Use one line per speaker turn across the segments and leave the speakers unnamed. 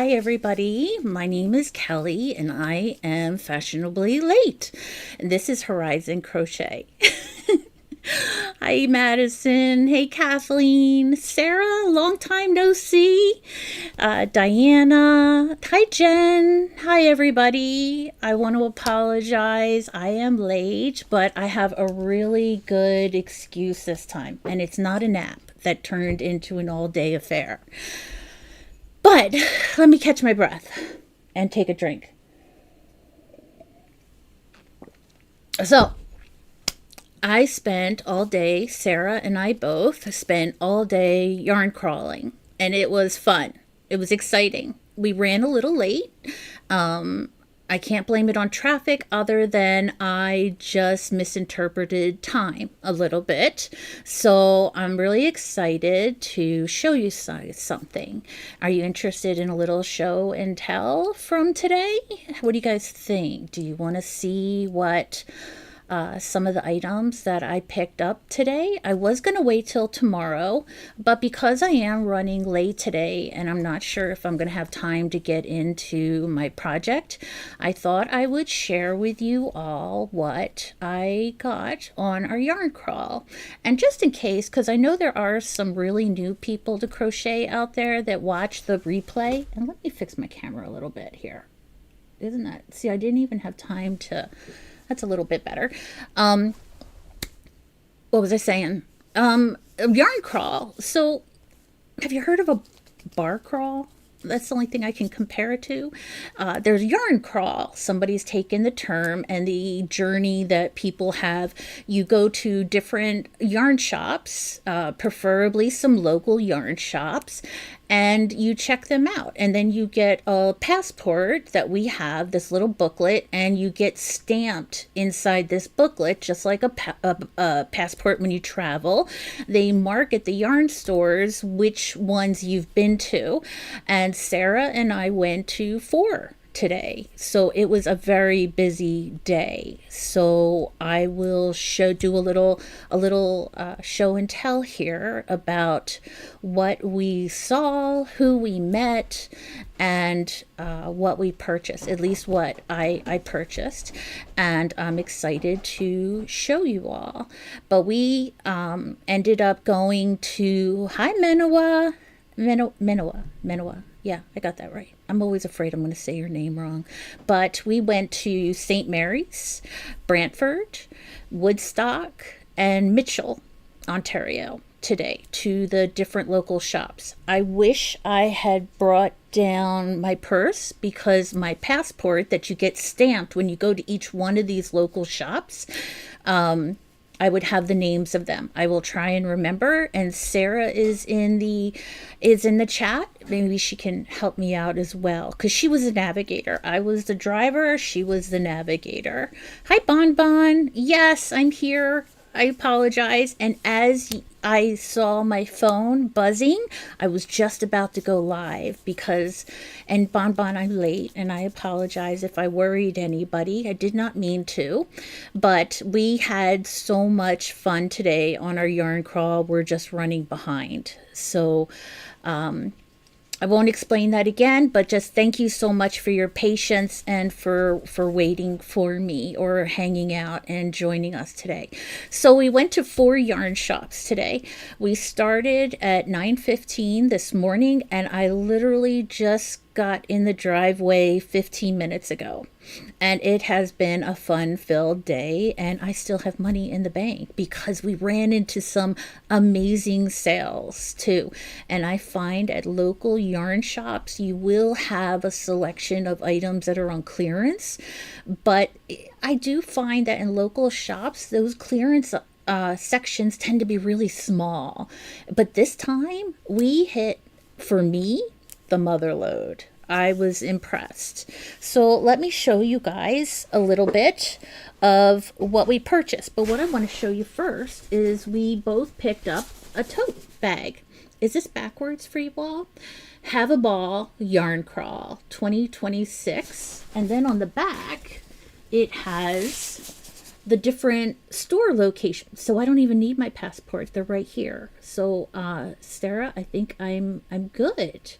Hi, everybody. My name is Kelly, and I am fashionably late. And this is Horizon Crochet. Hi, Madison. Hey, Kathleen. Sarah, long time no see. Diana. Hi, Jen. Hi, everybody. I want to apologize. I am late, but I have a really good excuse this time, and it's not a nap that turned into an all day affair. But let me catch my breath and take a drink. So, I spent all day, Sarah and I both spent all day yarn crawling, and it was fun. It was exciting. We ran a little late. I can't blame it on traffic other than I just misinterpreted time a little bit. So I'm really excited to show you something. Are you interested in a little show and tell from today? What do you guys think? Do you want to see what some of the items that I picked up today? I was going to wait till tomorrow, but because I am running late today and I'm not sure if I'm going to have time to get into my project, I thought I would share with you all what I got on our yarn crawl. And just in case, because I know there are some really new people to crochet out there that watch the replay, and let me fix my camera a little bit here. Isn't that, see, I didn't even have time to, that's a little bit better. What was I saying? Yarn crawl. So have you heard of a bar crawl? That's the only thing I can compare it to. There's yarn crawl. Somebody's taken the term and the journey that people have. You go to different yarn shops, preferably some local yarn shops, and you check them out. And then you get a passport that we have, this little booklet, and you get stamped inside this booklet, just like a passport when you travel. They mark at the yarn stores which ones you've been to. And Sarah and I went to 4 today, so it was a very busy day. So I will do a little show and tell here about what we saw, who we met, and what we purchased, at least what I purchased, and I'm excited to show you all. But we ended up going to, hi Menoa. Yeah, I got that right. I'm always afraid I'm going to say your name wrong. But we went to St. Mary's, Brantford, Woodstock, and Mitchell, Ontario today to the different local shops. I wish I had brought down my purse because my passport that you get stamped when you go to each one of these local shops, I would have the names of them. I will try and remember. And Sarah is in the chat. Maybe she can help me out as well, because she was the navigator. I was the driver. She was the navigator. Hi, Bon Bon. Yes, I'm here. I apologize. And as I saw my phone buzzing, I was just about to go live and Bon Bon, I'm late and I apologize if I worried anybody. I did not mean to, but we had so much fun today on our yarn crawl. We're just running behind. So, I won't explain that again, but just thank you so much for your patience and for waiting for me or hanging out and joining us today. So we went to 4 yarn shops today. We started at 9:15 this morning, and I literally just got in the driveway 15 minutes ago. And it has been a fun-filled day, and I still have money in the bank because we ran into some amazing sales too. And I find at local yarn shops, you will have a selection of items that are on clearance, but I do find that in local shops, those clearance sections tend to be really small. But this time, we hit, for me, the mother lode. I was impressed. So let me show you guys a little bit of what we purchased. But what I want to show you first is we both picked up a tote bag. Is this backwards for you all? Have a Ball Yarn Crawl 2026. And then on the back, it has the different store locations. So I don't even need my passport. They're right here. So Sarah, I think I'm good.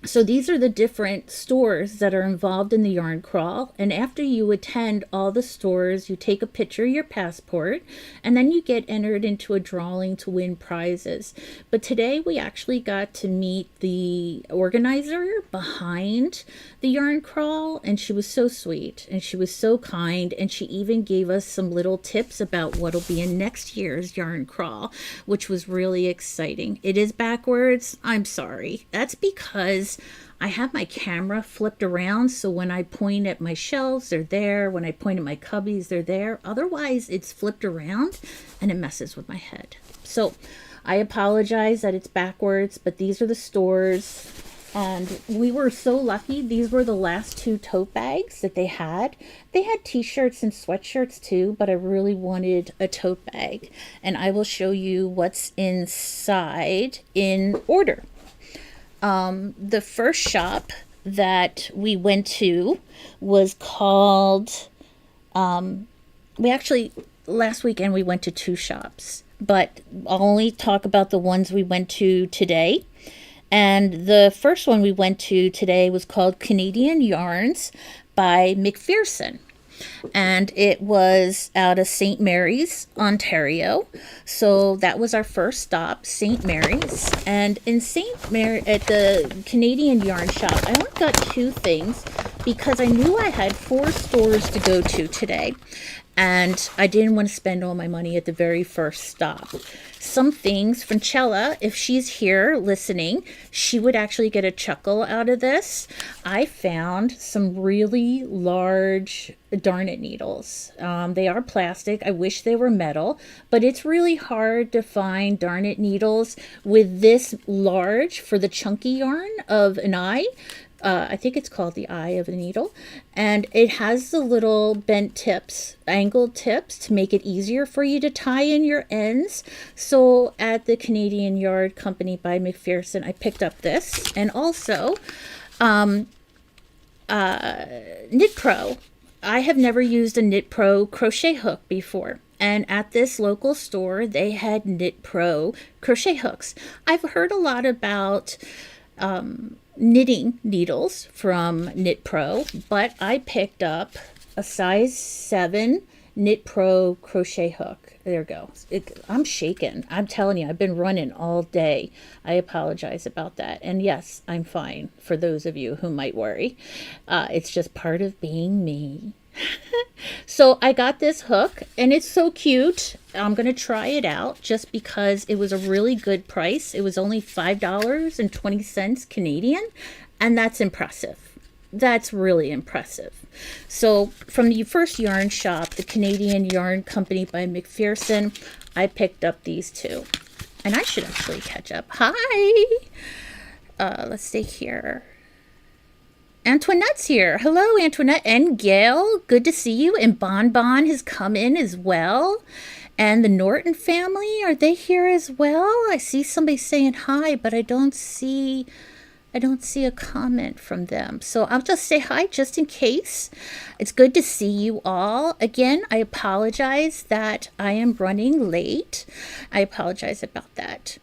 So these are the different stores that are involved in the yarn crawl. And after you attend all the stores, you take a picture of your passport, and then you get entered into a drawing to win prizes. But today we actually got to meet the organizer behind the yarn crawl, and she was so sweet and she was so kind, and she even gave us some little tips about what'll be in next year's yarn crawl, which was really exciting. It is backwards. I'm sorry. That's because I have my camera flipped around, so when I point at my shelves, they're there. When I point at my cubbies, they're there. Otherwise, it's flipped around and it messes with my head. So I apologize that it's backwards, but these are the stores. And we were so lucky. These were the last two tote bags that they had. They had t-shirts and sweatshirts too, but I really wanted a tote bag. And I will show you what's inside in order. The first shop that we went to was called, last weekend we went to two shops, but I'll only talk about the ones we went to today. And the first one we went to today was called Canadian Yarns by McPherson. And it was out of St. Mary's, Ontario. So that was our first stop, St. Mary's. And in St. Mary, at the Canadian Yarn Shop, I only got two things because I knew I had 4 stores to go to today. And I didn't want to spend all my money at the very first stop. Some things, Francella, if she's here listening, she would actually get a chuckle out of this. I found some really large darn-it needles. They are plastic. I wish they were metal, but it's really hard to find darn-it needles with this large for the chunky yarn of an eye. I think it's called the eye of a needle, and it has the little bent tips, angled tips to make it easier for you to tie in your ends. So at the Canadian Yarn Company by McPherson, I picked up this, and also Knit Pro. I have never used a Knit Pro crochet hook before. And at this local store, they had Knit Pro crochet hooks. I've heard a lot about knitting needles from Knit Pro, but I picked up a size 7 Knit Pro crochet hook. There it goes. I'm shaking. I'm telling you, I've been running all day. I apologize about that. And yes, I'm fine for those of you who might worry. It's just part of being me. So I got this hook and it's so cute. I'm going to try it out just because it was a really good price. It was only $5.20 Canadian, and that's impressive. That's really impressive. So from the first yarn shop, the Canadian Yarn Company by McPherson, I picked up these two. And I should actually catch up. Hi! Let's stay here. Antoinette's here. Hello, Antoinette and Gail. Good to see you. And Bon Bon has come in as well. And the Norton family, are they here as well? I see somebody saying hi, but I don't see a comment from them. So I'll just say hi just in case. It's good to see you all. Again, I apologize that I am running late. I apologize about that.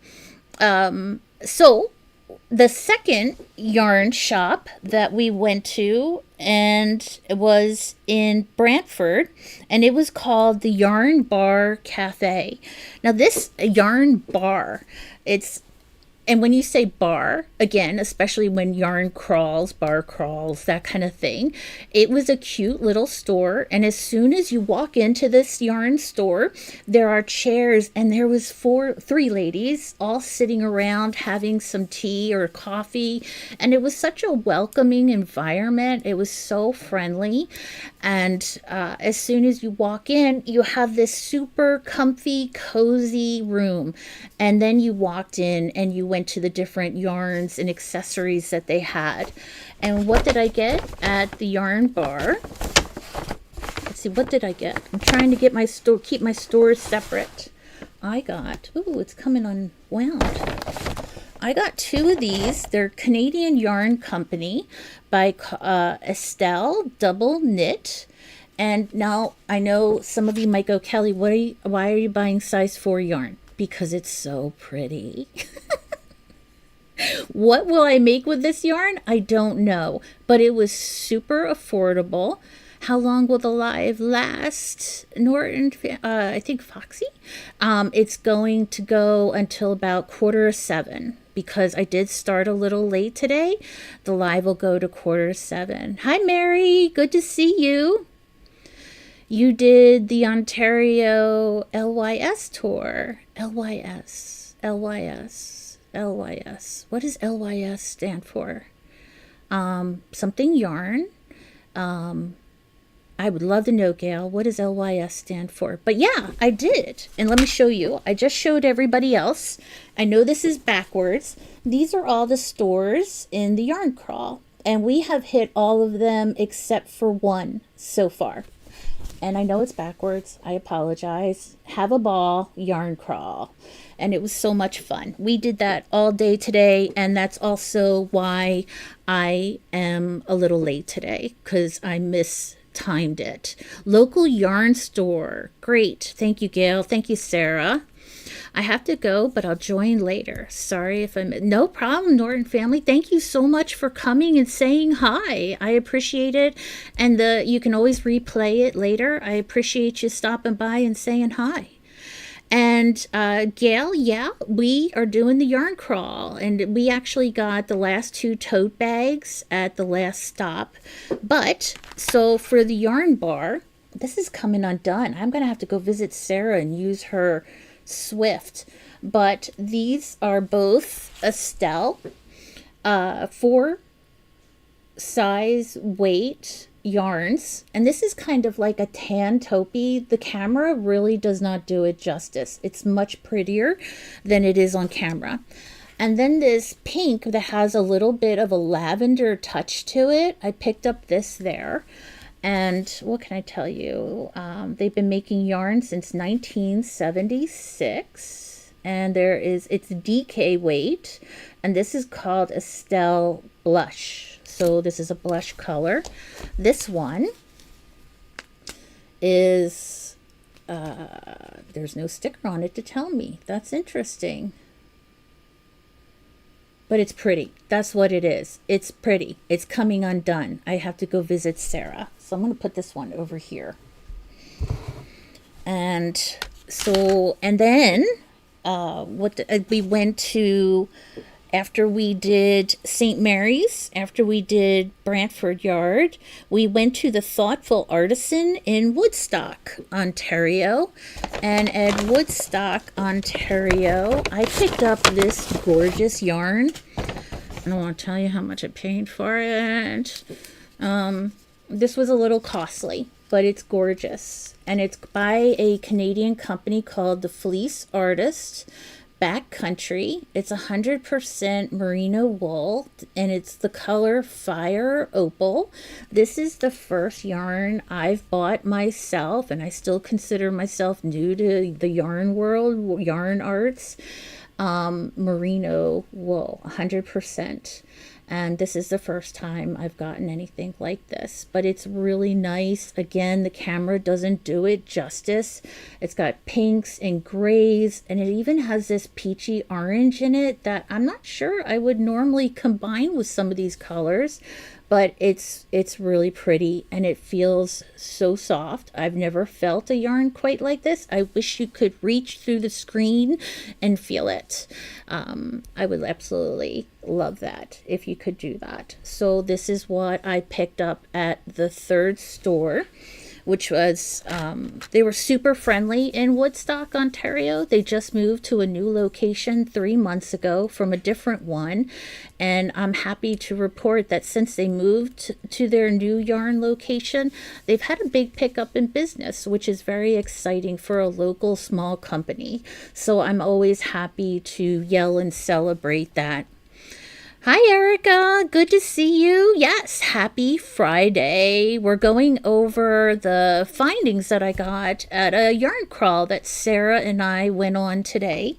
So the second yarn shop that we went to, and it was in Brantford, and it was called the Yarn Bar Cafe. Now this yarn bar, and when you say bar, again, especially when yarn crawls, bar crawls, that kind of thing, it was a cute little store. And as soon as you walk into this yarn store, there are chairs, and there was 3 ladies all sitting around having some tea or coffee. And it was such a welcoming environment. It was so friendly. And as soon as you walk in, you have this super comfy, cozy room. And then you walked in and you went to the different yarns and accessories that they had. And what did I get at the yarn bar? Let's see, what did I get? I'm trying to get my store, keep my stores separate. I got, ooh, it's coming unwound. I got 2 of these. They're Canadian Yarn Company by Estelle Double Knit. And now I know some of you might go, Kelly, why are you buying size 4 yarn? Because it's so pretty. What will I make with this yarn? I don't know, but it was super affordable. How long will the live last? Norton, I think Foxy. It's going to go until about 6:45 because I did start a little late today. The live will go to 6:45. Hi, Mary. Good to see you. You did the Ontario LYS tour. LYS. LYS. LYS. What does LYS stand for? Something yarn. I would love to know, Gail, what does LYS stand for? But yeah, I did. And let me show you. I just showed everybody else. I know this is backwards. These are all the stores in the yarn crawl. And we have hit all of them except for one so far. And I know it's backwards. I apologize. Have a ball, yarn crawl. And it was so much fun. We did that all day today. And that's also why I am a little late today, because I mistimed it. Local yarn store. Great. Thank you, Gail. Thank you, Sarah. I have to go, but I'll join later. Sorry if I'm... No problem, Norton family. Thank you so much for coming and saying hi. I appreciate it. And you can always replay it later. I appreciate you stopping by and saying hi. And Gail, yeah, we are doing the yarn crawl. And we actually got the last 2 tote bags at the last stop. But, so for the yarn bar, this is coming undone. I'm going to have to go visit Sarah and use her Swift. But these are both Estelle 4 size weight yarns, and this is kind of like a tan taupey. The camera really does not do it justice. It's much prettier than it is on camera. And then this pink that has a little bit of a lavender touch to it. I picked up this there. And what can I tell you? They've been making yarn since 1976. And it's DK weight. And this is called Estelle Blush. So this is a blush color. This one is, there's no sticker on it to tell me. That's interesting. But it's pretty. That's what it is. It's pretty. It's coming undone. I have to go visit Sarah. So I'm going to put this one over here. And so, and then we went to, after we did St. Mary's, after we did Brantford Yard, we went to the Thoughtful Artisan in Woodstock, Ontario. And at Woodstock, Ontario, I picked up this gorgeous yarn. I don't want to tell you how much I paid for it. This was a little costly, but it's gorgeous. And it's by a Canadian company called The Fleece Artist. Backcountry. It's 100% merino wool, and it's the color Fire Opal. This is the first yarn I've bought myself, and I still consider myself new to the yarn world, yarn arts. Merino wool, 100%. And this is the first time I've gotten anything like this. But it's really nice. Again, the camera doesn't do it justice. It's got pinks and grays. And it even has this peachy orange in it that I'm not sure I would normally combine with some of these colors. But it's really pretty, and it feels so soft. I've never felt a yarn quite like this. I wish you could reach through the screen and feel it. I would absolutely love that if you could do that. So this is what I picked up at the third store, which was, they were super friendly in Woodstock, Ontario. They just moved to a new location 3 months ago from a different one. And I'm happy to report that since they moved to their new yarn location, they've had a big pickup in business, which is very exciting for a local small company. So I'm always happy to yell and celebrate that. Hi, Erica. Good to see you. Yes, happy Friday. We're going over the findings that I got at a yarn crawl that Sarah and I went on today.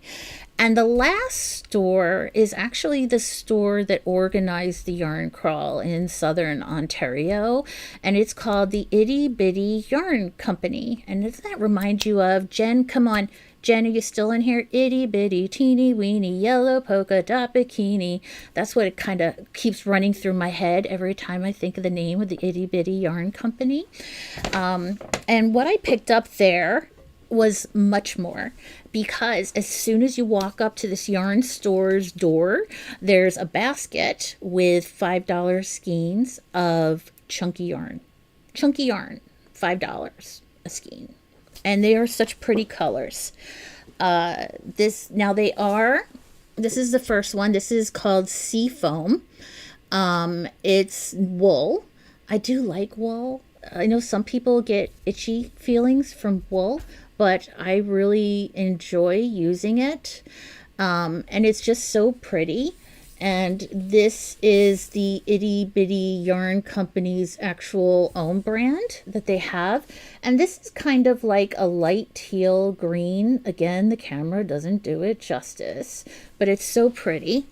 And the last store is actually the store that organized the yarn crawl in southern Ontario, and it's called the Itty Bitty Yarn Company. And doesn't that remind you of Jen? Come on, Jen, are you still in here? Itty bitty teeny weeny yellow polka dot bikini. That's what it kind of keeps running through my head every time I think of the name of the Itty Bitty Yarn Company. And what I picked up there was much more, because as soon as you walk up to this yarn store's door, there's a basket with $5 skeins of chunky yarn. Chunky yarn, $5 a skein. And they are such pretty colors. This is the first one. This is called Sea Foam. It's wool. I do like wool. I know some people get itchy feelings from wool, but I really enjoy using it. And it's just so pretty. And this is the Itty Bitty Yarn Company's actual own brand that they have. And this is kind of like a light teal green. Again, the camera doesn't do it justice, but it's so pretty.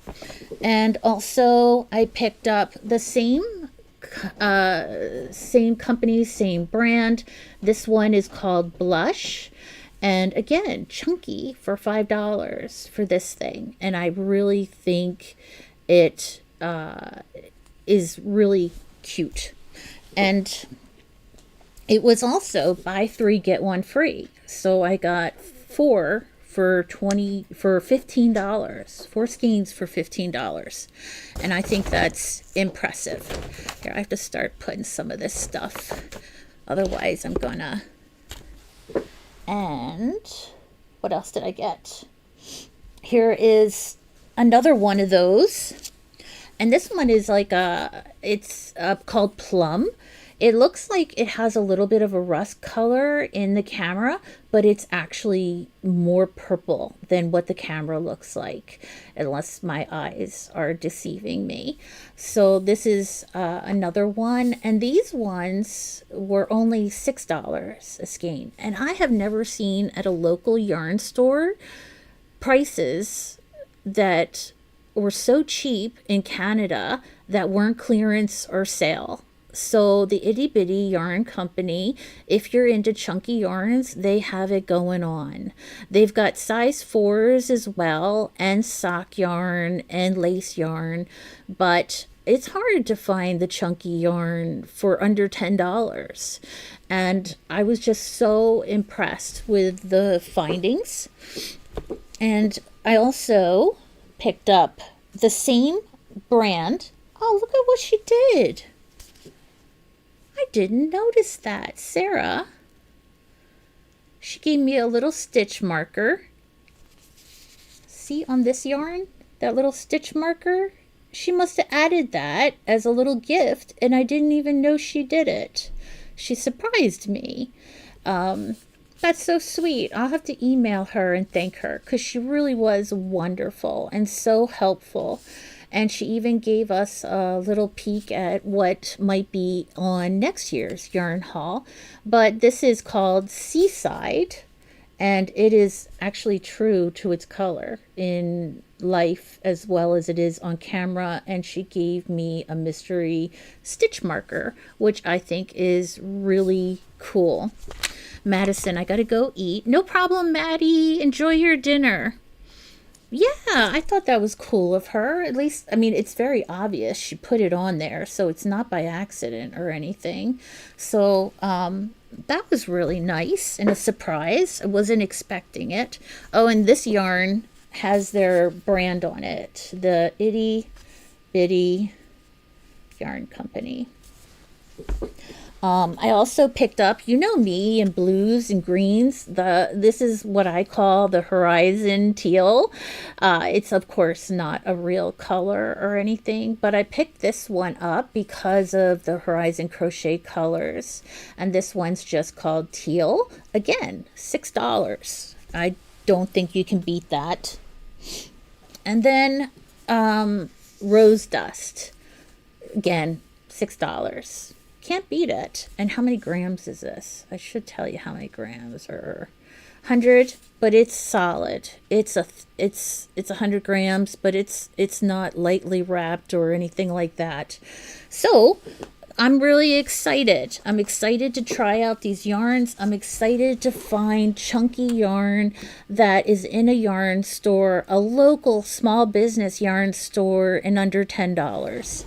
And also I picked up the same company, same brand. This one is called Blush. And again, chunky for $5 for this thing. And I really think it is really cute. And it was also buy 3, get 1 free. So I got 4 for $15. 4 skeins for $15. And I think that's impressive. Here, I have to start putting some of this stuff. Otherwise, I'm gonna... And what else did I get? Here is another one of those. And this one is like it's called Plum. It looks like it has a little bit of a rust color in the camera, but it's actually more purple than what the camera looks like, unless my eyes are deceiving me. So this is another one, and these ones were only $6 a skein. And I have never seen at a local yarn store prices that were so cheap in Canada that weren't clearance or sale. So the Itty Bitty Yarn Company, if you're into chunky yarns, they have it going on. They've got size 4s as well, and sock yarn and lace yarn, but it's hard to find the chunky yarn for under $10. And I was just so impressed with the findings. And I also picked up the same brand. Oh, look at what she did. I didn't notice that. Sarah, she gave me a little stitch marker. See on this yarn, that little stitch marker? She must have added that as a little gift, and I didn't even know she did it. She surprised me. That's so sweet. I'll have to email her and thank her, because she really was wonderful and so helpful. And she even gave us a little peek at what might be on next year's yarn haul. But this is called Seaside, and it is actually true to its color in life as well as it is on camera. And she gave me a mystery stitch marker, which I think is really cool. Madison, I gotta go eat. No problem, Maddie. Enjoy your dinner. Yeah, I thought that was cool of her. At least, I mean, it's very obvious she put it on there, so it's not by accident or anything. So that was really nice and a surprise. I wasn't expecting it. Oh, and this yarn has their brand on it, the Itty Bitty Yarn Company. I also picked up, you know me, in blues and greens. This is what I call the Horizon Teal. It's of course not a real color or anything, but I picked this one up because of the Horizon Crochet colors. And this one's just called Teal. Again, $6. I don't think you can beat that. And then Rose Dust. Again, $6. can't beat it. And how many grams is this? I should tell you how many grams are 100, but it's solid. It's 100 grams, but it's not lightly wrapped or anything like that. So I'm really excited. I'm excited to try out these yarns. I'm excited to find chunky yarn that is in a yarn store, a local small business yarn store, in under $10.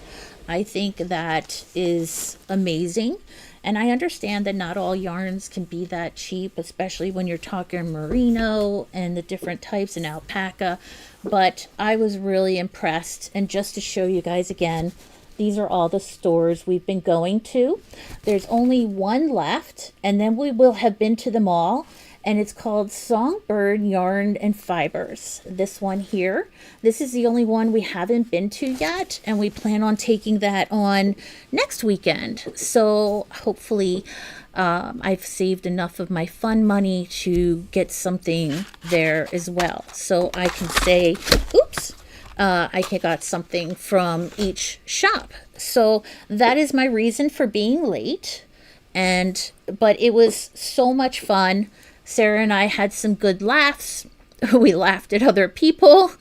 I think that is amazing. And I understand that not all yarns can be that cheap, especially when you're talking merino and the different types and alpaca. But I was really impressed. And just to show you guys again, these are all the stores we've been going to. There's only one left, and then we will have been to them all. And it's called Songbird Yarn and Fibers. This one here. This is the only one we haven't been to yet, and we plan on taking that on next weekend. So hopefully I've saved enough of my fun money to get something there as well. So I can say, oops, I got something from each shop. So that is my reason for being late. But it was so much fun. Sarah and I had some good laughs. We laughed at other people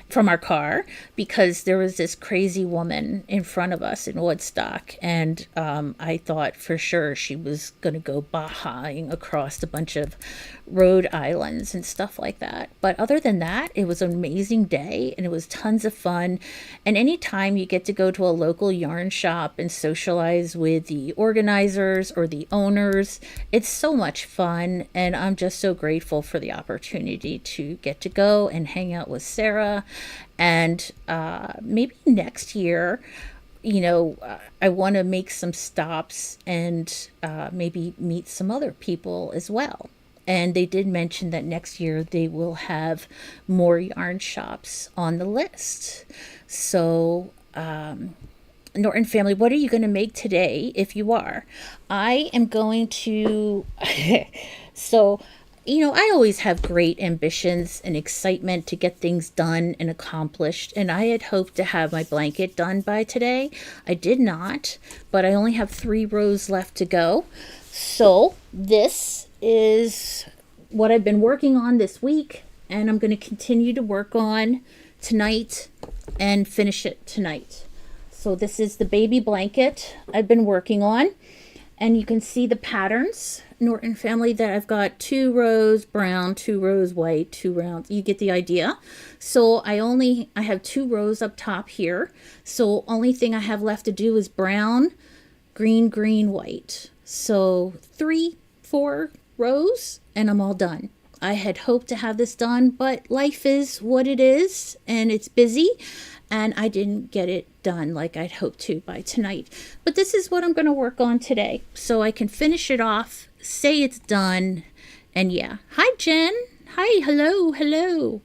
from our car because there was this crazy woman in front of us in Woodstock, and I thought for sure she was going to go bahaing across a bunch of Rhode Islands and stuff like that. But other than that, it was an amazing day, and it was tons of fun. And anytime you get to go to a local yarn shop and socialize with the organizers or the owners, it's so much fun, and I'm just so grateful for the opportunity to get to go and hang out with Sarah. And maybe next year, I want to make some stops and maybe meet some other people as well. And they did mention that next year they will have more yarn shops on the list. So, Norton family, what are you going to make today if you are? I am going to... So... I always have great ambitions and excitement to get things done and accomplished, and I had hoped to have my blanket done by today. I did not, but I only have 3 rows left to go. So this is what I've been working on this week, and I'm going to continue to work on tonight and finish it tonight. So this is the baby blanket I've been working on, and you can see the patterns, Norton family, that I've got 2 rows brown, 2 rows white, 2 rounds. You get the idea. So I have 2 rows up top here. So only thing I have left to do is brown, green, green, white. So 3, 4 rows and I'm all done. I had hoped to have this done, but life is what it is and it's busy. And I didn't get it done like I'd hoped to by tonight. But this is what I'm going to work on today. So I can finish it off, say it's done, and yeah. Hi, Jen. Hi, hello, hello.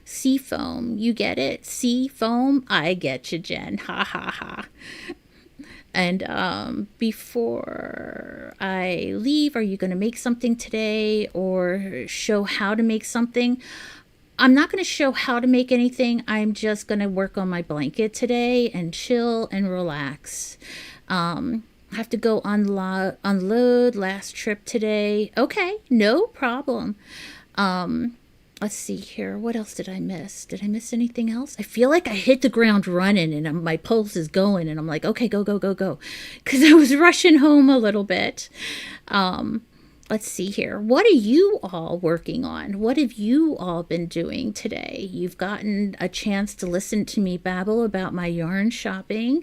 Sea foam, you get it? Sea foam? I get you, Jen. Ha, ha, ha. And before I leave, are you going to make something today or show how to make something? I'm not going to show how to make anything. I'm just going to work on my blanket today and chill and relax. I have to go unload last trip today. Okay, no problem. Let's see here. What else did I miss? Did I miss anything else? I feel like I hit the ground running and my pulse is going and I'm like, okay, go, go, go, go. Because I was rushing home a little bit. Let's see here. What are you all working on? What have you all been doing today? You've gotten a chance to listen to me babble about my yarn shopping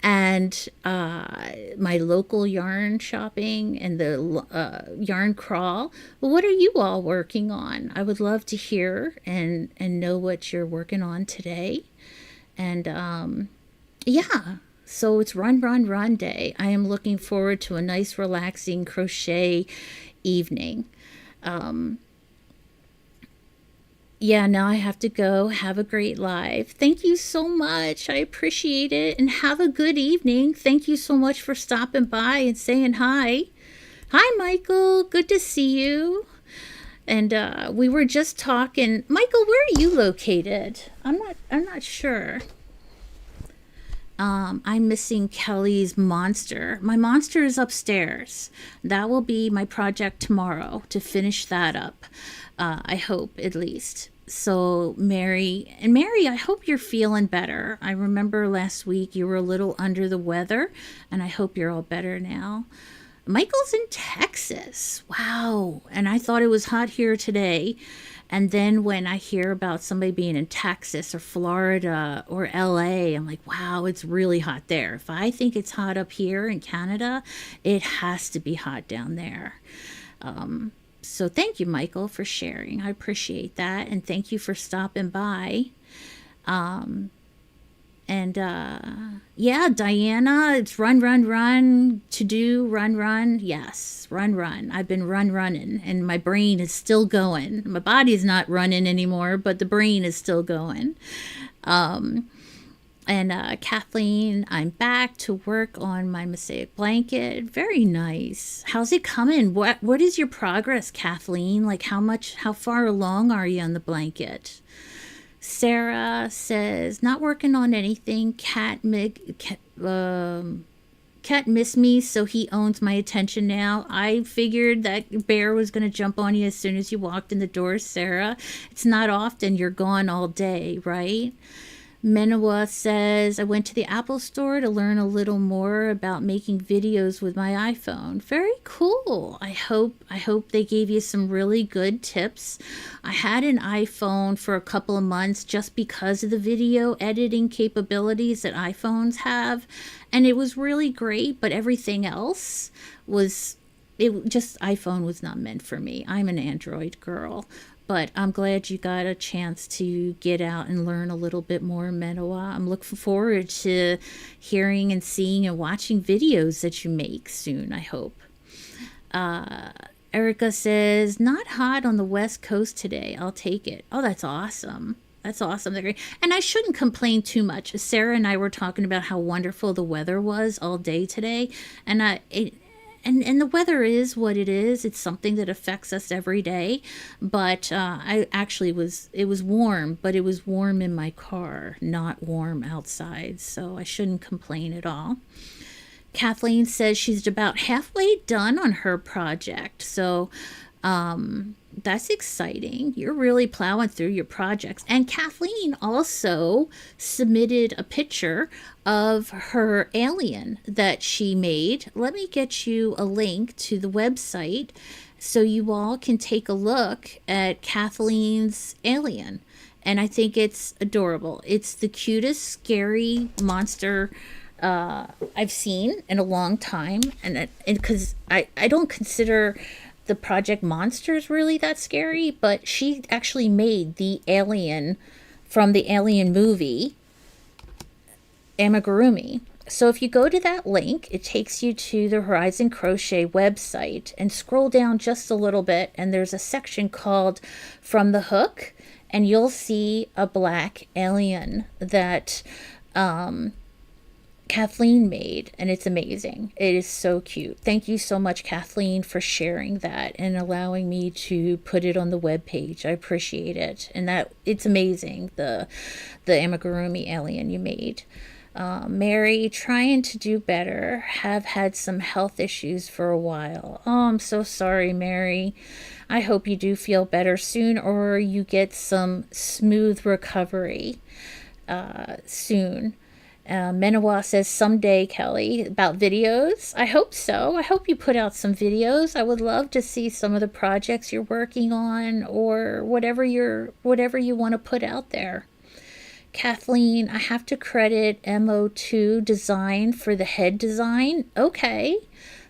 and my local yarn shopping and the yarn crawl. Well, what are you all working on? I would love to hear and know what you're working on today. And yeah. So it's run, run, run day. I am looking forward to a nice, relaxing crochet evening. Yeah, now I have to go. Have a great live. Thank you so much. I appreciate it. And have a good evening. Thank you so much for stopping by and saying hi. Hi, Michael. Good to see you. And we were just talking. Michael, where are you located? I'm not sure. I'm missing Kelly's monster. My monster is upstairs. That will be my project tomorrow to finish that up. I hope, at least. So, Mary, I hope you're feeling better. I remember last week you were a little under the weather, and I hope you're all better now. Michael's in Texas. Wow. And I thought it was hot here today. And then when I hear about somebody being in Texas or Florida or LA, I'm like, wow, it's really hot there. If I think it's hot up here in Canada, it has to be hot down there. So thank you, Michael, for sharing. I appreciate that. And thank you for stopping by. And yeah, Diana, it's run, to do, run. Yes, run. I've been running, and my brain is still going. My body's not running anymore, but the brain is still going. And Kathleen, I'm back to work on my mosaic blanket. Very nice. How's it coming? What is your progress, Kathleen? Like how far along are you on the blanket? Sarah says, not working on anything. Cat missed me, so he owns my attention now. I figured that bear was going to jump on you as soon as you walked in the door, Sarah. It's not often you're gone all day, right? Menawa says, I went to the Apple store to learn a little more about making videos with my iPhone. Very cool. I hope they gave you some really good tips. I had an iPhone for a couple of months just because of the video editing capabilities that iPhones have, and it was really great, but everything else was iPhone was not meant for me. I'm an Android girl. But I'm glad you got a chance to get out and learn a little bit more, Menoa. I'm looking forward to hearing and seeing and watching videos that you make soon, I hope. Erica says, not hot on the West Coast today. I'll take it. Oh, that's awesome. That's awesome. They're great. And I shouldn't complain too much. Sarah and I were talking about how wonderful the weather was all day today. And And the weather is what it is. It's something that affects us every day. But it was warm, but it was warm in my car, not warm outside. So I shouldn't complain at all. Kathleen says she's about halfway done on her project. So that's exciting. You're really plowing through your projects. And Kathleen also submitted a picture of her alien that she made. Let me get you a link to the website so you all can take a look at Kathleen's alien. And I think it's adorable. It's the cutest, scary monster I've seen in a long time. And because I don't consider the project monsters really that scary, but she actually made the alien from the Alien movie, Amigurumi. So if you go to that link, it takes you to the Horizon Crochet website, and scroll down just a little bit, and there's a section called From the Hook, and you'll see a black alien that Kathleen made, and it's amazing. It is so cute. Thank you so much, Kathleen, for sharing that and allowing me to put it on the webpage. I appreciate it. And that it's amazing, the Amigurumi alien you made. Mary, trying to do better. Have had some health issues for a while. Oh, I'm so sorry, Mary. I hope you do feel better soon, or you get some smooth recovery soon. Menawa says, someday, Kelly, about videos. I hope so. I hope you put out some videos. I would love to see some of the projects you're working on, or whatever you want to put out there. Kathleen, I have to credit MO2 Design for the head design. Okay,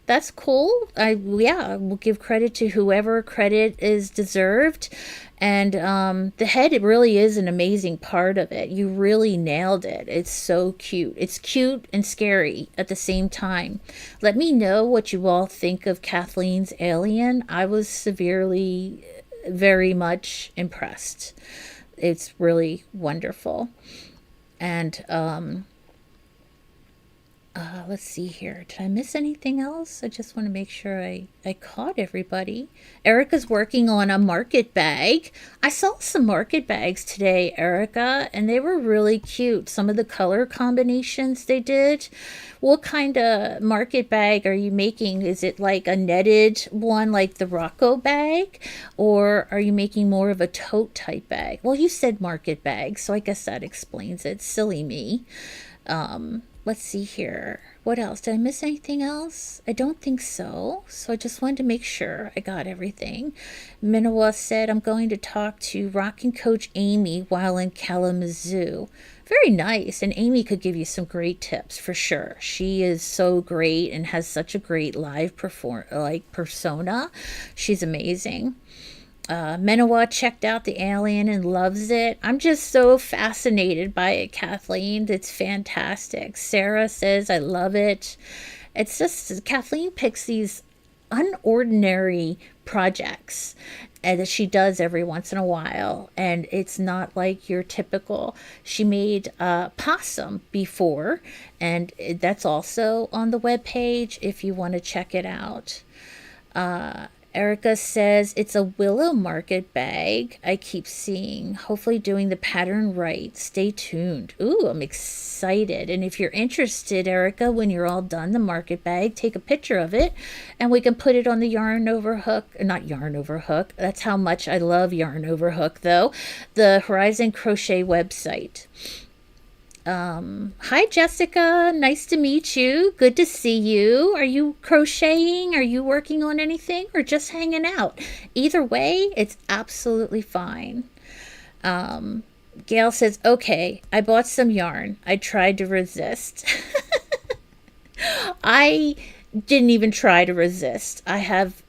that's cool. We'll give credit to whoever credit is deserved. And the head, it really is an amazing part of it. You really nailed it. It's so cute. It's cute and scary at the same time. Let me know what you all think of Kathleen's alien. I was severely, very much impressed. It's really wonderful. And Let's see here. Did I miss anything else? I just want to make sure I caught everybody. Erica's working on a market bag. I saw some market bags today, Erica, and they were really cute. Some of the color combinations they did. What kind of market bag are you making? Is it like a netted one like the Rocco bag? Or are you making more of a tote type bag? Well, you said market bag, so I guess that explains it. Silly me. Let's see here. What else? Did I miss anything else? I don't think so. So I just wanted to make sure I got everything. Minowa said, I'm going to talk to rocking coach Amy while in Kalamazoo. Very nice. And Amy could give you some great tips for sure. She is so great and has such a great live persona. She's amazing. Menowa checked out the Alien and loves it. I'm just so fascinated by it, Kathleen. It's fantastic. Sarah says, I love it. It's just, Kathleen picks these unordinary projects and that she does every once in a while, and it's not like your typical. She made possum before, and that's also on the webpage if you want to check it out. Erica says it's a willow market bag I keep seeing. Hopefully doing the pattern right. Stay tuned. Ooh, I'm excited. And if you're interested, Erica, when you're all done the market bag, take a picture of it and we can put it on the Yarn Over Hook. Not Yarn Over Hook. That's how much I love Yarn Over Hook, though. The Horizon Crochet website. Hi Jessica, nice to meet you. Good to see you. Are you crocheting? Are you working on anything or just hanging out? Either way, it's absolutely fine. Gail says, okay, I bought some yarn. I tried to resist. I didn't even try to resist. I have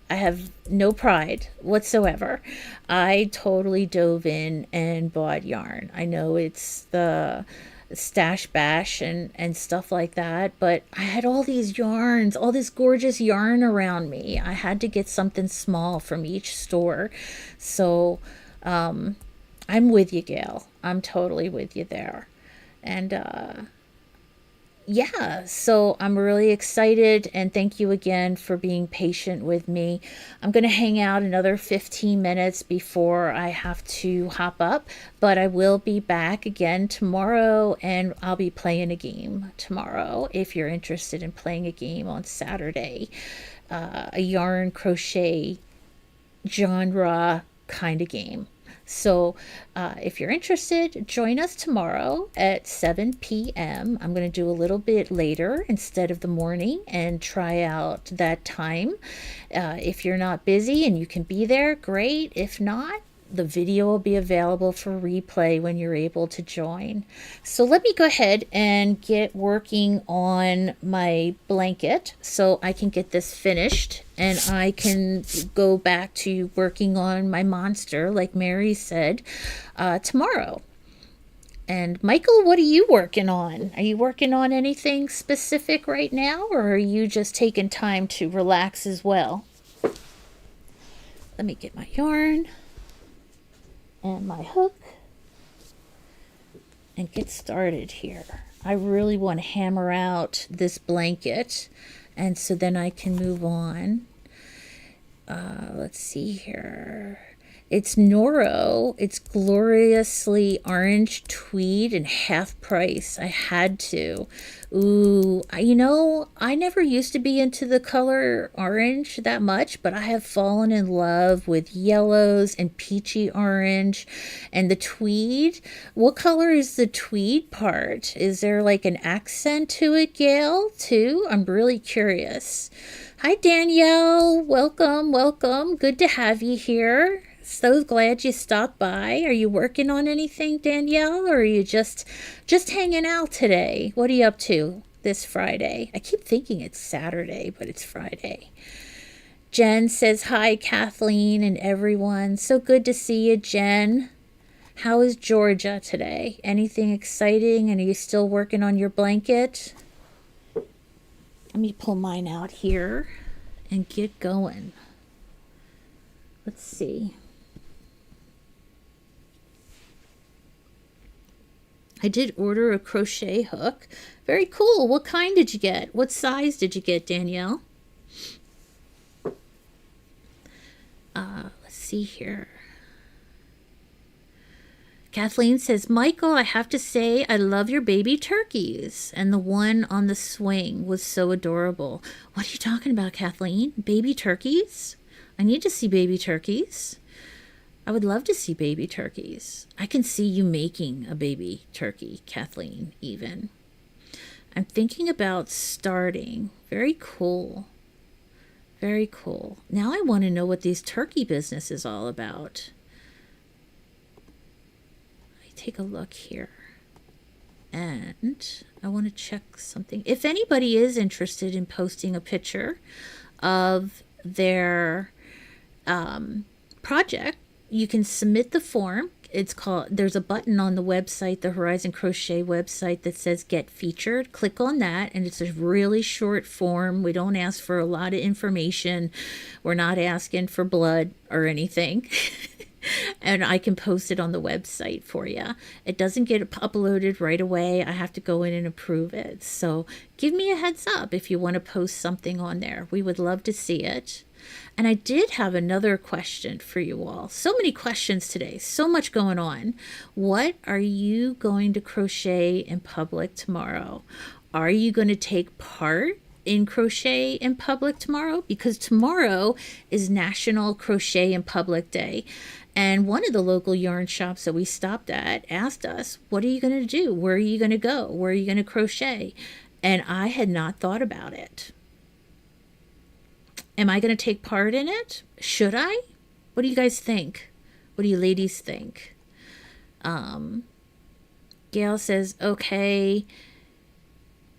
no pride whatsoever. I totally dove in and bought yarn. I know it's the Stash Bash and stuff like that, but I had all these yarns, all this gorgeous yarn around me. I had to get something small from each store. So I'm with you, Gail. I'm totally with you there. And yeah, so I'm really excited, and thank you again for being patient with me. I'm going to hang out another 15 minutes before I have to hop up, but I will be back again tomorrow, and I'll be playing a game tomorrow if you're interested in playing a game on Saturday. A yarn crochet genre kind of game. So if you're interested, join us tomorrow at 7 p.m. I'm going to do a little bit later instead of the morning and try out that time. If you're not busy and you can be there, great. If not, the video will be available for replay when you're able to join. So let me go ahead and get working on my blanket so I can get this finished and I can go back to working on my monster, like Mary said, tomorrow. And Michael, what are you working on? Are you working on anything specific right now, or are you just taking time to relax as well? Let me get my yarn and my hook and get started here. I really want to hammer out this blanket, and so then I can move on. Let's see here. It's Noro. It's gloriously orange tweed and half price. I had to. Ooh, I never used to be into the color orange that much, but I have fallen in love with yellows and peachy orange and the tweed. What color is the tweed part? Is there like an accent to it, Gail, too? I'm really curious. Hi, Danielle. Welcome, welcome. Good to have you here. So glad you stopped by. Are you working on anything, Danielle, or are you just hanging out today? What are you up to this Friday? I keep thinking it's Saturday, but it's Friday. Jen says, hi, Kathleen and everyone. So good to see you, Jen. How is Georgia today? Anything exciting? And are you still working on your blanket? Let me pull mine out here and get going. Let's see. I did order a crochet hook. Very cool. What kind did you get? What size did you get, Danielle? Let's see here. Kathleen says, Michael, I have to say I love your baby turkeys. And the one on the swing was so adorable. What are you talking about, Kathleen? Baby turkeys? I need to see baby turkeys. I would love to see baby turkeys. I can see you making a baby turkey, Kathleen, even. I'm thinking about starting. Very cool. Very cool. Now I want to know what these turkey business is all about. Take a look here, and I want to check something. If anybody is interested in posting a picture of their project, you can submit the form. It's called, there's a button on the website, the Horizon Crochet website, that says get featured. Click on that, and it's a really short form. We don't ask for a lot of information. We're not asking for blood or anything. And I can post it on the website for you. It doesn't get uploaded right away. I have to go in and approve it. So give me a heads up if you want to post something on there. We would love to see it. And I did have another question for you all. So many questions today. So much going on. What are you going to crochet in public tomorrow? Are you going to take part in crochet in public tomorrow? Because tomorrow is National Crochet in Public Day. And one of the local yarn shops that we stopped at asked us, what are you going to do? Where are you going to go? Where are you going to crochet? And I had not thought about it. Am I going to take part in it? Should I? What do you guys think? What do you ladies think? Gail says, okay,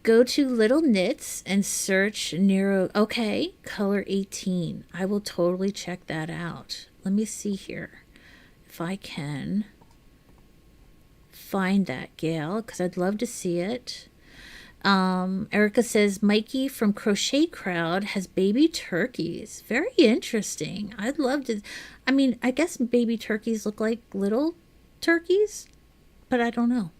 go to Little Knits and search Nero. Okay, color 18. I will totally check that out. Let me see here if I can find that, Gail, because I'd love to see it. Erica says, Mikey from Crochet Crowd has baby turkeys. Very interesting. I'd love to. I mean, I guess baby turkeys look like little turkeys, but I don't know.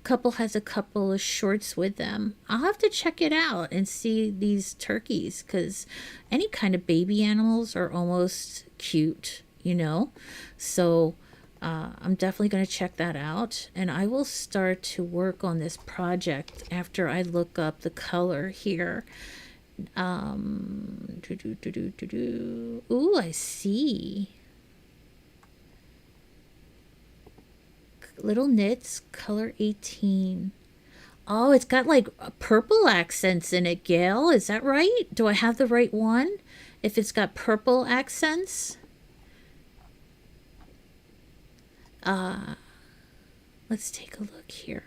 Couple has a couple of shorts with them. I'll have to check it out and see these turkeys, because any kind of baby animals are almost cute, you know. So I'm definitely going to check that out, and I will start to work on this project after I look up the color here. Ooh, I see. Little Knits, color 18. Oh, it's got like purple accents in it, Gail. Is that right? Do I have the right one? If it's got purple accents? Let's take a look here.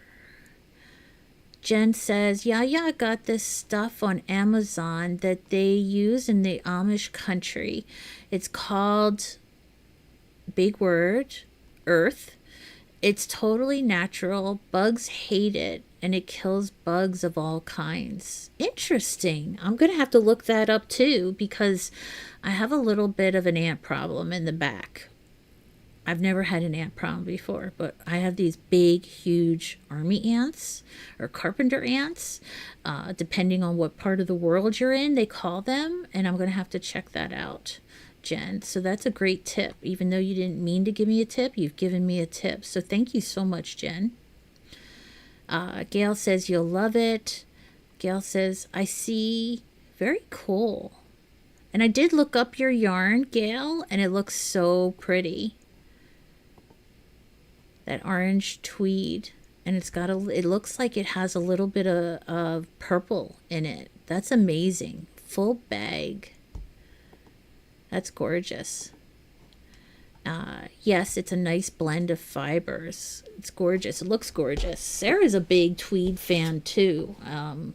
Jen says, yeah, I got this stuff on Amazon that they use in the Amish country. It's called, big word, earth. It's totally natural. Bugs hate it, and it kills bugs of all kinds. Interesting. I'm going to have to look that up too, because I have a little bit of an ant problem in the back. I've never had an ant problem before, but I have these big, huge army ants or carpenter ants. Depending on what part of the world you're in, they call them, and I'm going to have to check that out, Jen. So that's a great tip. Even though you didn't mean to give me a tip, you've given me a tip. So thank you so much, Jen. Gail says, you'll love it. Gail says, I see. Very cool. And I did look up your yarn, Gail, and it looks so pretty. That orange tweed, and it's got it looks like it has a little bit of purple in it. That's amazing. Full bag. That's gorgeous. Yes, it's a nice blend of fibers. It's gorgeous. It looks gorgeous. Sarah's a big tweed fan too.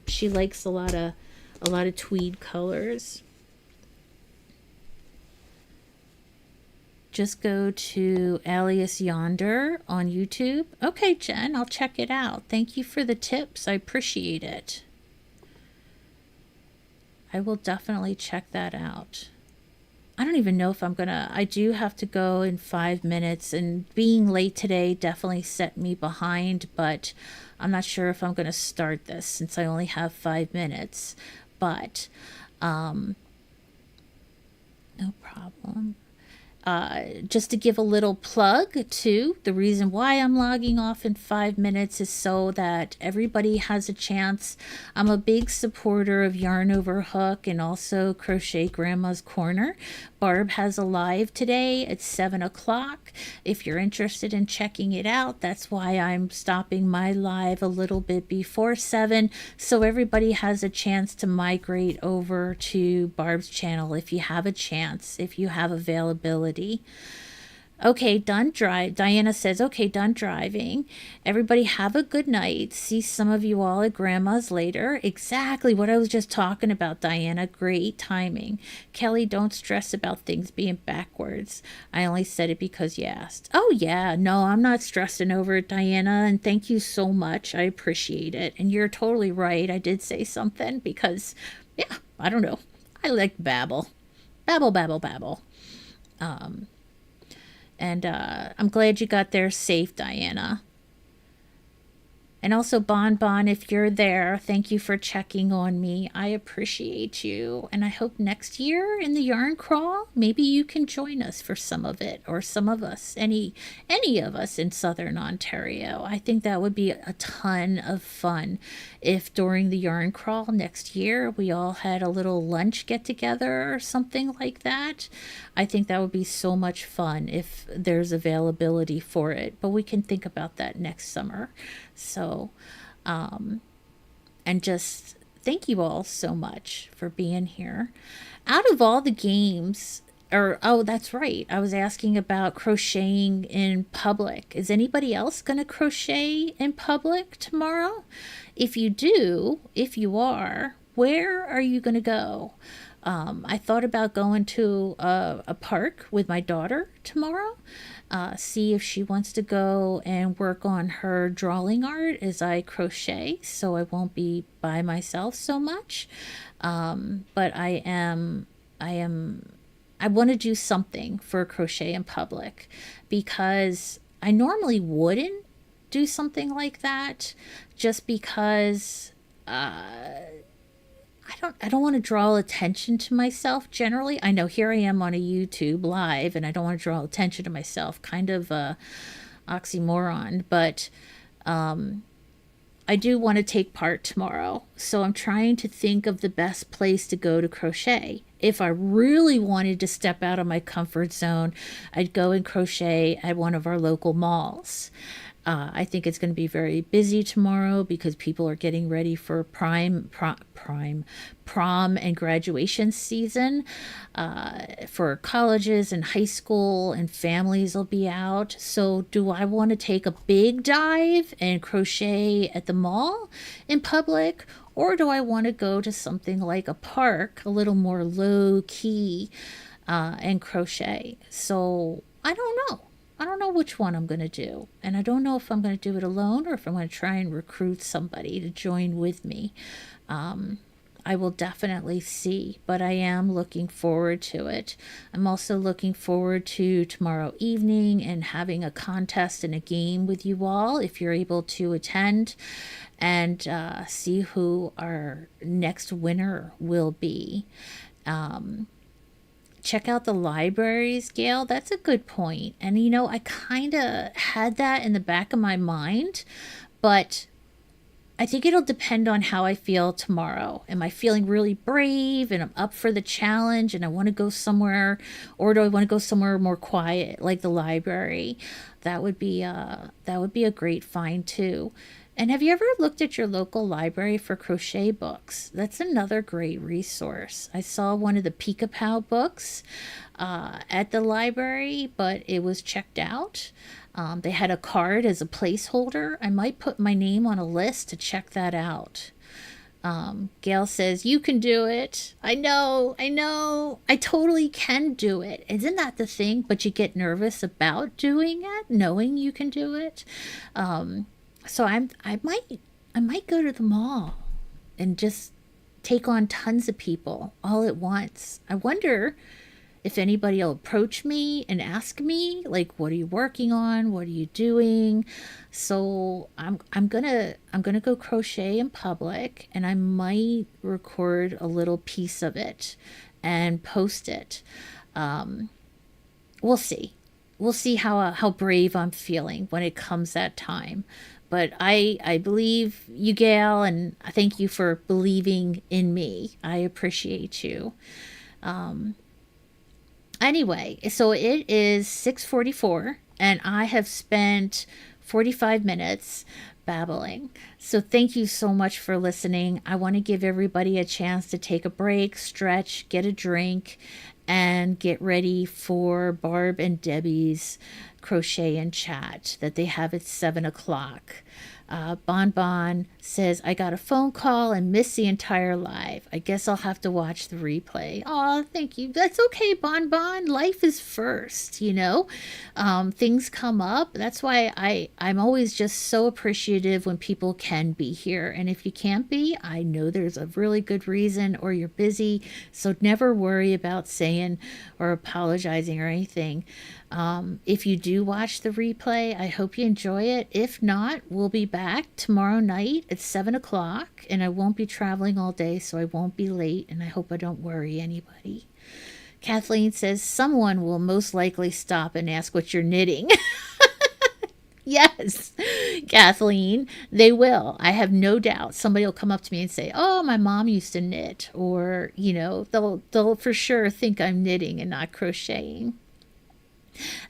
She likes a lot of tweed colors. Just go to Alias Yonder on YouTube. Okay, Jen, I'll check it out. Thank you for the tips. I appreciate it. I will definitely check that out. I don't even know if I'm gonna. I do have to go in 5 minutes, and being late today definitely set me behind, but I'm not sure if I'm gonna start this since I only have 5 minutes. But no problem. Just to give a little plug too, the reason why I'm logging off in 5 minutes is so that everybody has a chance. I'm a big supporter of Yarn Over Hook and also Crochet Grandma's Corner. Barb has a live today at 7 o'clock. If you're interested in checking it out, that's why I'm stopping my live a little bit before 7, so everybody has a chance to migrate over to Barb's channel if you have a chance, if you have availability. Okay, done drive. Diana says, okay, done driving. Everybody have a good night. See some of you all at Grandma's later. Exactly what I was just talking about, Diana. Great timing. Kelly, don't stress about things being backwards. I only said it because you asked. Oh, yeah. No, I'm not stressing over it, Diana. And thank you so much. I appreciate it. And you're totally right. I did say something because, yeah, I don't know. I like babble. Babble, babble, babble. And I'm glad you got there safe, Diana. And also, Bon Bon, if you're there, thank you for checking on me. I appreciate you. And I hope next year in the yarn crawl, maybe you can join us for some of it, or some of us, any of us in Southern Ontario. I think that would be a ton of fun if during the yarn crawl next year we all had a little lunch get together or something like that. I think that would be so much fun if there's availability for it. But we can think about that next summer. So, and just thank you all so much for being here. Out of all the games, or, oh, that's right, I was asking about crocheting in public. Is anybody else going to crochet in public tomorrow? If you do, if you are, where are you going to go? I thought about going to a park with my daughter tomorrow. See if she wants to go and work on her drawing art as I crochet, so I won't be by myself so much. But I want to do something for crochet in public because I normally wouldn't do something like that just because I don't want to draw attention to myself generally. I know here I am on a YouTube live and I don't want to draw attention to myself. Kind of a oxymoron, but I do want to take part tomorrow. So I'm trying to think of the best place to go to crochet. If I really wanted to step out of my comfort zone, I'd go and crochet at one of our local malls. I think it's going to be very busy tomorrow because people are getting ready for prom and graduation season for colleges and high school, and families will be out. So do I want to take a big dive and crochet at the mall in public, or do I want to go to something like a park, a little more low key, and crochet? So I don't know. I don't know which one I'm going to do. And I don't know if I'm going to do it alone or if I'm going to try and recruit somebody to join with me. I will definitely see, but I am looking forward to it. I'm also looking forward to tomorrow evening and having a contest and a game with you all if you're able to attend, and see who our next winner will be. Check out the libraries, Gail. That's a good point. And I kind of had that in the back of my mind, but I think it'll depend on how I feel tomorrow. Am I feeling really brave and I'm up for the challenge and I want to go somewhere, or do I want to go somewhere more quiet like the library? That would be a great find too. And have you ever looked at your local library for crochet books? That's another great resource. I saw one of the Peek-a-Pow books at the library, but it was checked out. They had a card as a placeholder. I might put my name on a list to check that out. Gail says, you can do it. I know. I totally can do it. Isn't that the thing? But you get nervous about doing it, knowing you can do it. So I might go to the mall and just take on tons of people all at once. I wonder if anybody will approach me and ask me, like, what are you working on? What are you doing? So I'm gonna go crochet in public, and I might record a little piece of it and post it. We'll see. We'll see how brave I'm feeling when it comes that time. But I believe you, Gail, and I thank you for believing in me. I appreciate you. Anyway, so it is 6:44, and I have spent 45 minutes babbling. So thank you so much for listening. I want to give everybody a chance to take a break, stretch, get a drink, and get ready for Barb and Debbie's crochet and chat that they have at 7 o'clock. Bon Bon says, I got a phone call and missed the entire live. I guess I'll have to watch the replay. Oh, thank you. That's okay, Bon Bon. Life is first, you know. Things come up. That's why I'm always just so appreciative when people can be here. And if you can't be, I know there's a really good reason, or you're busy. So never worry about saying or apologizing or anything. If you do watch the replay, I hope you enjoy it. If not, we'll be back tomorrow night at 7 o'clock, and I won't be traveling all day, so I won't be late, and I hope I don't worry anybody. Kathleen says, someone will most likely stop and ask what you're knitting. Yes, Kathleen, they will. I have no doubt. Somebody will come up to me and say, oh, my mom used to knit, or, you know, they'll for sure think I'm knitting and not crocheting.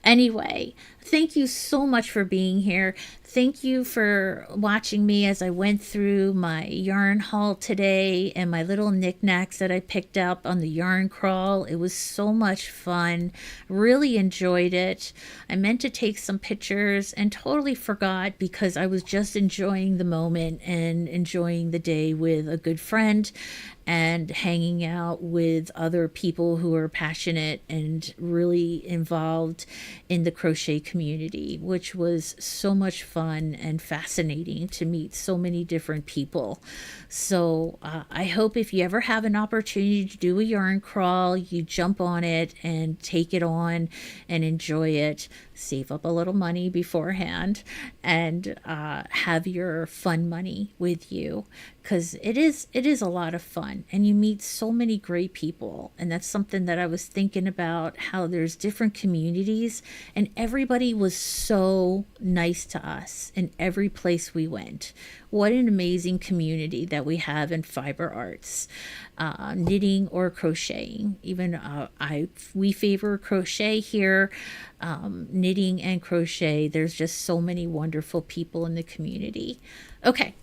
Anyway, thank you so much for being here. Thank you for watching me as I went through my yarn haul today and my little knickknacks that I picked up on the yarn crawl. It was so much fun. Really enjoyed it. I meant to take some pictures and totally forgot because I was just enjoying the moment and enjoying the day with a good friend and hanging out with other people who are passionate and really involved in the crochet community, which was so much fun and fascinating to meet so many different people. So I hope if you ever have an opportunity to do a yarn crawl, you jump on it and take it on and enjoy it. Save up a little money beforehand and have your fun money with you, because it is a lot of fun and you meet so many great people. And that's something that I was thinking about, how there's different communities and everybody was so nice to us in every place we went. What an amazing community that we have in fiber arts, knitting or crocheting. Even we favor crochet here, knitting and crochet. There's just so many wonderful people in the community. Okay,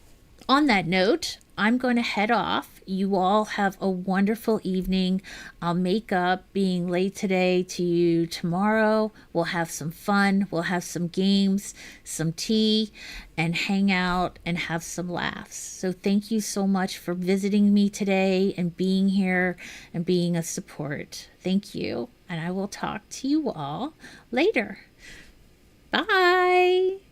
on that note, I'm going to head off. You all have a wonderful evening. I'll make up being late today to you tomorrow. We'll have some fun. We'll have some games, some tea, and hang out and have some laughs. So thank you so much for visiting me today and being here and being a support. Thank you. And I will talk to you all later. Bye.